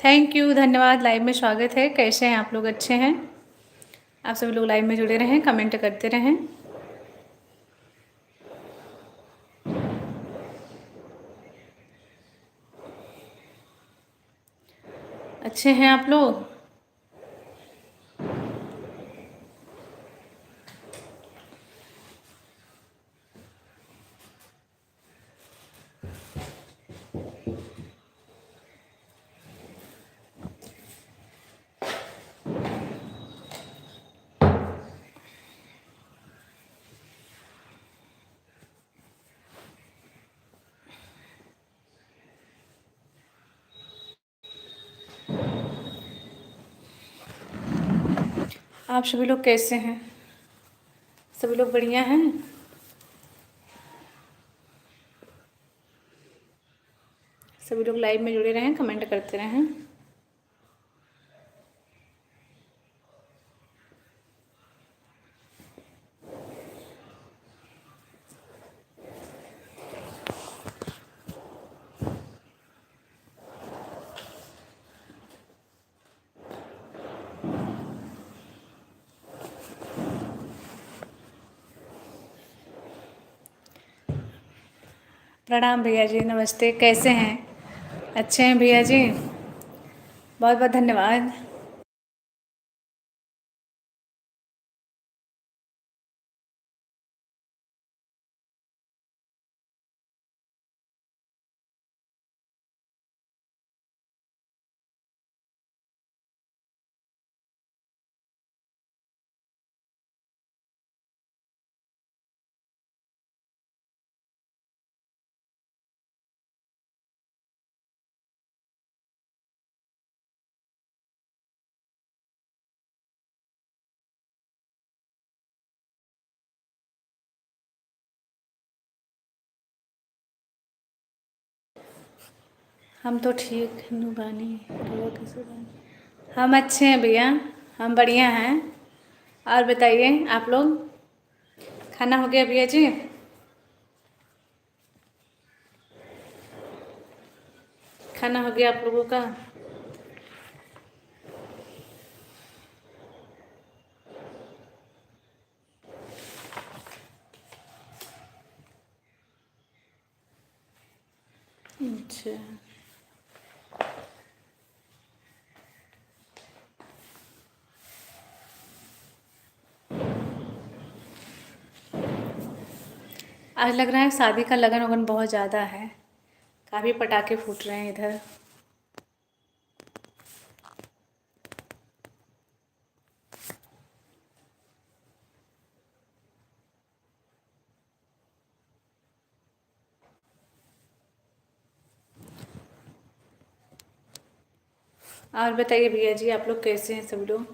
Thank you, धन्यवाद। Live में स्वागत है। कैसे हैं आप लोग? अच्छे हैं? आप सभी लोग लाइव में जुड़े रहें, कमेंट करते रहें। अच्छे हैं आप लोग? आप सभी लोग कैसे हैं? सभी लोग बढ़िया हैं? सभी लोग लाइव में जुड़े रहें, कमेंट करते रहें। प्रणाम भैया जी, नमस्ते। कैसे हैं? अच्छे हैं भैया जी? बहुत बहुत धन्यवाद। हम तो ठीक नुबानी लोग कैसे बानी? हम अच्छे हैं भैया, हम बढ़िया हैं। और बताइए आप लोग, खाना हो गया भैया जी? खाना हो गया आप लोगों का? अच्छा, आज लग रहा है शादी का लगन वगन बहुत ज़्यादा है। काफ़ी पटाखे फूट रहे हैं इधर। और बताइए भैया जी, आप लोग कैसे हैं सब लोग?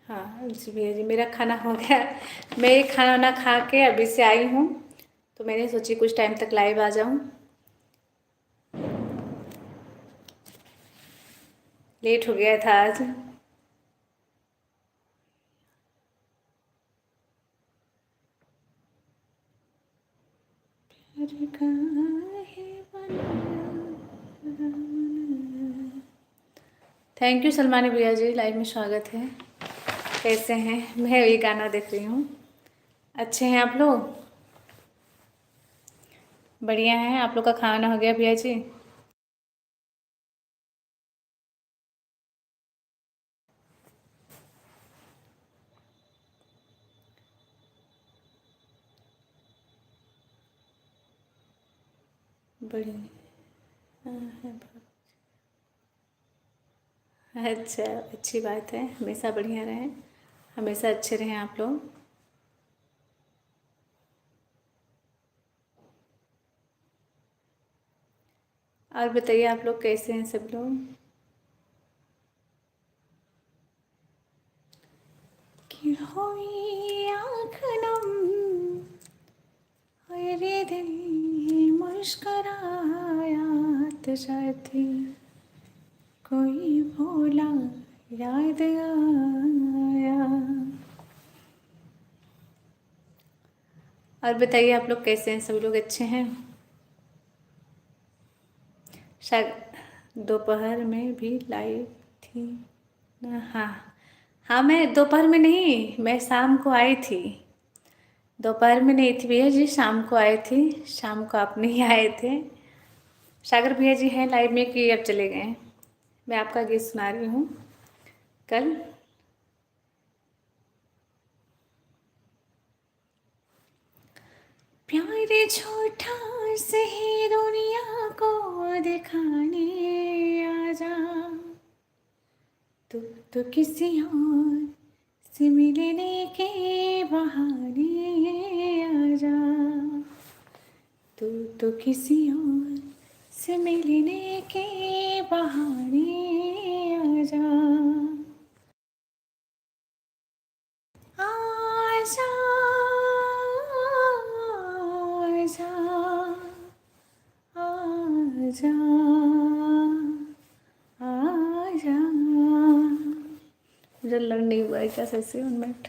हाँ जी भैया जी, मेरा खाना हो गया। मैं ये खाना वाना खा के अभी से आई हूँ, तो मैंने सोची कुछ टाइम तक लाइव आ जाऊँ। लेट हो गया था आज। थैंक यू सलमानी भैया जी, लाइव में स्वागत है। कैसे हैं? मैं ये गाना देख रही हूँ। अच्छे हैं आप लोग? बढ़िया हैं। आप लोग का खाना हो गया भैया जी? बढ़िया। अच्छा, अच्छी बात है। हमेशा बढ़िया रहें, हमेशा अच्छे रहें आप लोग। और बताइए आप लोग कैसे हैं सब लोग? कि होई आँख नम, रे दिल मुस्कुराया तो साथी। कोई भोला याद आया। और बताइए आप लोग कैसे हैं? सब लोग अच्छे हैं? शायद दोपहर में भी लाइव थी ना? हाँ हाँ, मैं दोपहर में नहीं, मैं शाम को आई थी। दोपहर में नहीं थी भैया जी, शाम को आई थी। शाम को आप नहीं आए थे। सागर भैया जी हैं लाइव में कि अब चले गए? मैं आपका गीत सुना रही हूँ। कल प्यार झूठा सही दुनिया को दिखाने आजा, तो किसी और से मिलने के बहाने आजा, तो किसी और से मिलने के बहाने आजा। आजा आजा आजा आजा। मुझे लग नहीं हुआ है क्या सही 1 मिनट।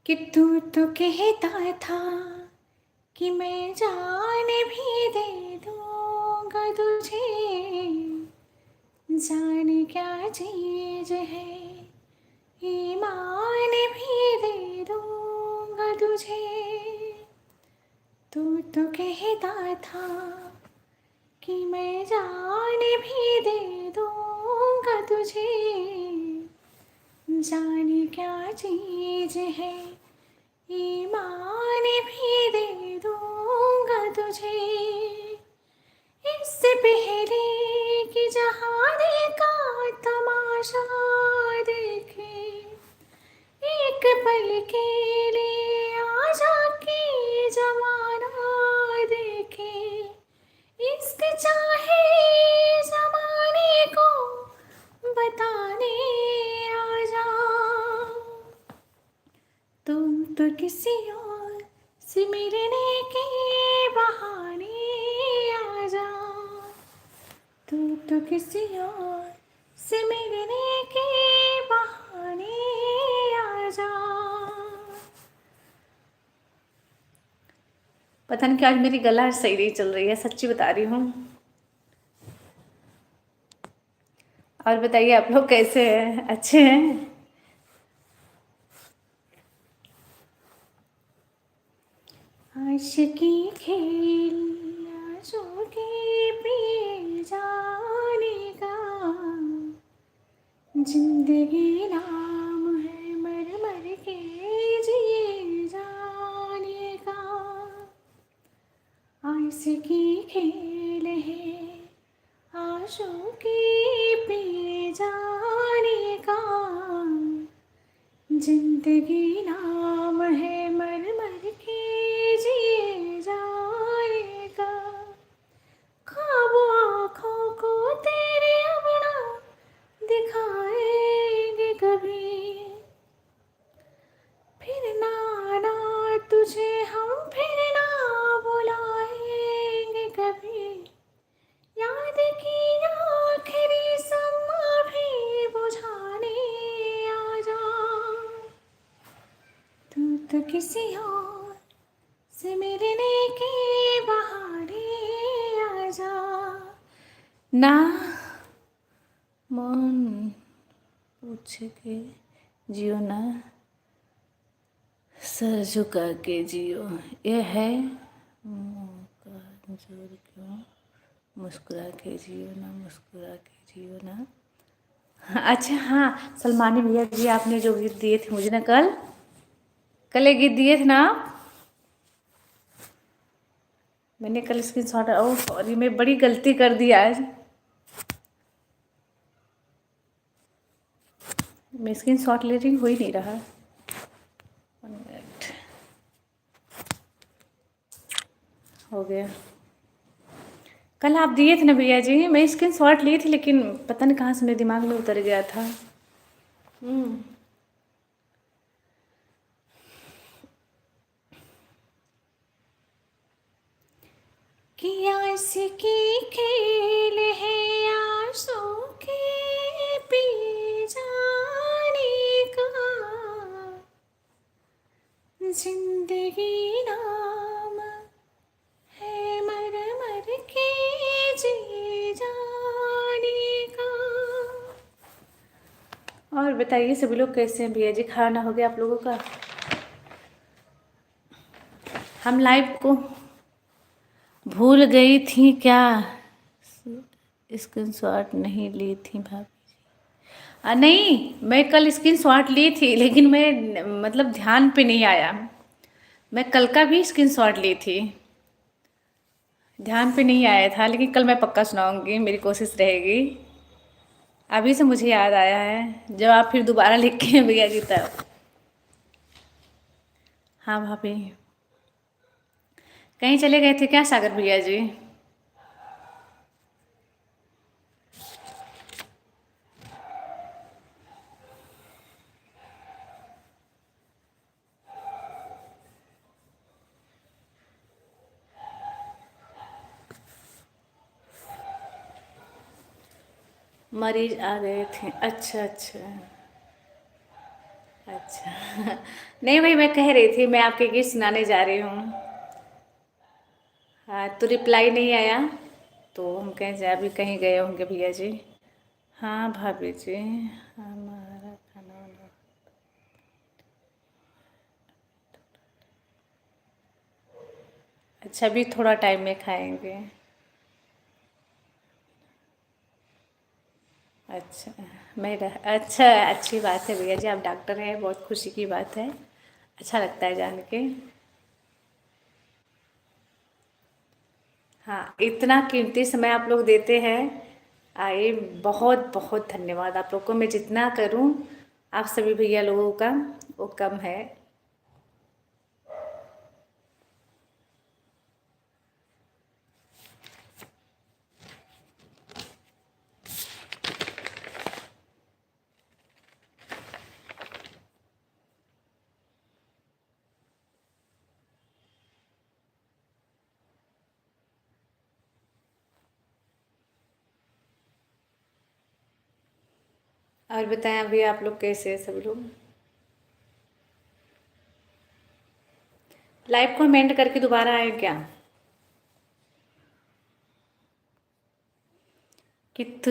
कि तू तो कहता था कि मैं जान भी दे दूंगा तुझे, जान क्या चीज है ईमान भी दे दूंगा तुझे। तू तो कहता था कि मैं जान भी दे दूंगा तुझे, जाने क्या चीज है ईमान भी दे दूंगा तुझे। इससे पहले कि जहाने का तमाशा देखे, एक पल के लिए आजा के जमाना देखे। इश्क चाहे जमाने को बताने आजा, तुम तो किसी और से मिलने के बहाने आजा, तुम तो किसी और से मिलने के बहाने आजा। पता नहीं क्या आज मेरी गला सही नहीं चल रही है, सच्ची बता रही हूँ। और बताइए आप लोग कैसे हैं? अच्छे हैं? आशिकी खेल आंसू के पिए जाने का, जिंदगी नाम है मर मर के जिए जाने का। आशिकी खेल है आंसू के पिए जाने का, जिंदगी नाम है मर मर के जिए जाएगा। ख्वाब आँखों को तेरे अपना दिखाएंगे कभी, फिर ना आना तुझे हम फिर ना बुलाएंगे कभी। याद की आखिरी समा भी बुझाने आजा, तू तो किसी और से मिलने के बहाने आजा। ना मन पूछ के जियो ना, सर झुका के जियो, ये है मौका जोर क्यों, मुस्कुरा के जियो ना, मुस्कुरा के जियो ना। अच्छा हाँ, सलमानी भैया जी आपने जो गीत दिए थे मुझे ना, कल एक गीत दिए थे ना आप, मैंने कल स्क्रीनशॉट, ओह सॉरी मैं बड़ी गलती कर दी आज। मैं स्क्रीनशॉट ले रही हूँ, हो ही नहीं रहा। 1 मिनट हो गया। कल आप दिए थे ना भैया जी, मैं स्क्रीनशॉट ली थी लेकिन पता नहीं कहाँ से मेरे दिमाग में उतर गया था। कि आशिकी खेल है आंसू के पी जाने का, जिंदगी नाम है मर मर के जी जाने का। और बताइए सभी लोग कैसे हैं भैया जी? खाना हो गया आप लोगों का? हम लाइव को भूल गई थी क्या? स्क्रीनशॉट नहीं ली थी भाभी जी। नहीं, मैं कल स्क्रीनशॉट ली थी लेकिन मैं मतलब ध्यान पे नहीं आया। मैं कल का भी स्क्रीनशॉट ली थी, ध्यान पे नहीं आया था, लेकिन कल मैं पक्का सुनाऊंगी, मेरी कोशिश रहेगी। अभी से मुझे याद आया है, जब आप फिर दोबारा लिख के भैया जी तब। हाँ भाभी, कहीं चले गए थे क्या सागर भैया जी? मरीज आ गए थे, अच्छा अच्छा। अच्छा नहीं भाई, मैं कह रही थी मैं आपके गीत सुनाने जा रही हूँ। हाँ तो रिप्लाई नहीं आया, तो हम कहें जाए अभी कहीं गए होंगे भैया जी। हाँ भाभी जी, हमारा खाना वाना। अच्छा अभी थोड़ा टाइम में खाएंगे। अच्छा, अच्छा अच्छी बात है भैया जी, आप डॉक्टर हैं, बहुत खुशी की बात है, अच्छा लगता है जान के। हाँ, इतना कीमती समय आप लोग देते हैं, आए बहुत बहुत धन्यवाद आप लोग को। मैं जितना करूँ आप सभी भैया लोगों का वो कम है। और बताएं अभी आप लोग कैसे हैं सब लोग? लाइव को हम एंड करके दोबारा आए क्या? कि